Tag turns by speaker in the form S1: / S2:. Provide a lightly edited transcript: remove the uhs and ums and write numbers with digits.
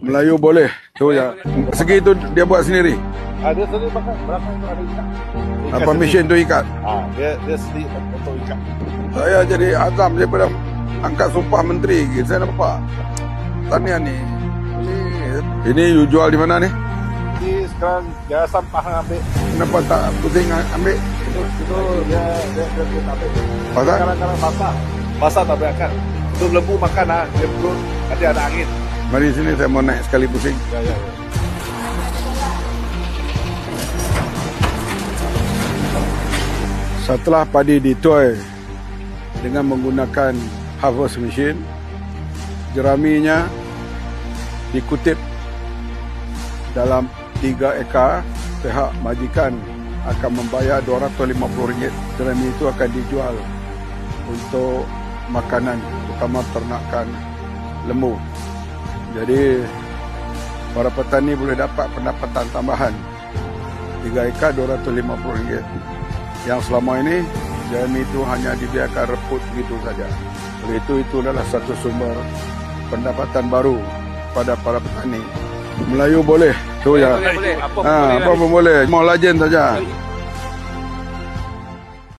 S1: Melayu boleh. Tu ya. Segi tu dia buat sendiri.
S2: Dia sendiri belakang tu ada ikat.
S1: Apa mesin tu ikat?
S2: Dia sendiri untuk ikat.
S1: Saya jadi azam daripada angkat sumpah menteri. Saya nampak. Tahniah ni. Ini you jual di mana ni?
S2: Ini sekarang Yayasan Pahang ambil.
S1: Kenapa tak pusing ambil?
S2: Itu dia tak ambil.
S1: Pasal?
S2: Kadang-kadang basah tak boleh angkat. Itu lembu makan dia perut nanti ada angin.
S1: Mari sini saya mau naik sekali pusing.
S2: Ya.
S1: Setelah padi dituai dengan menggunakan harvest machine, jeraminya dikutip dalam 3 ekar, pihak majikan akan membayar RM250. Jerami itu akan dijual untuk makanan, terutama ternakan lembu. Jadi para petani boleh dapat pendapatan tambahan 3 ekar RM250. Yang selama ini jerami itu hanya dibiarkan reput begitu saja. Oleh itu adalah satu sumber pendapatan baru pada para petani. Melayu boleh. Tu ya.
S3: Boleh. Apa pun
S1: Apa pun boleh. Mau lajen saja.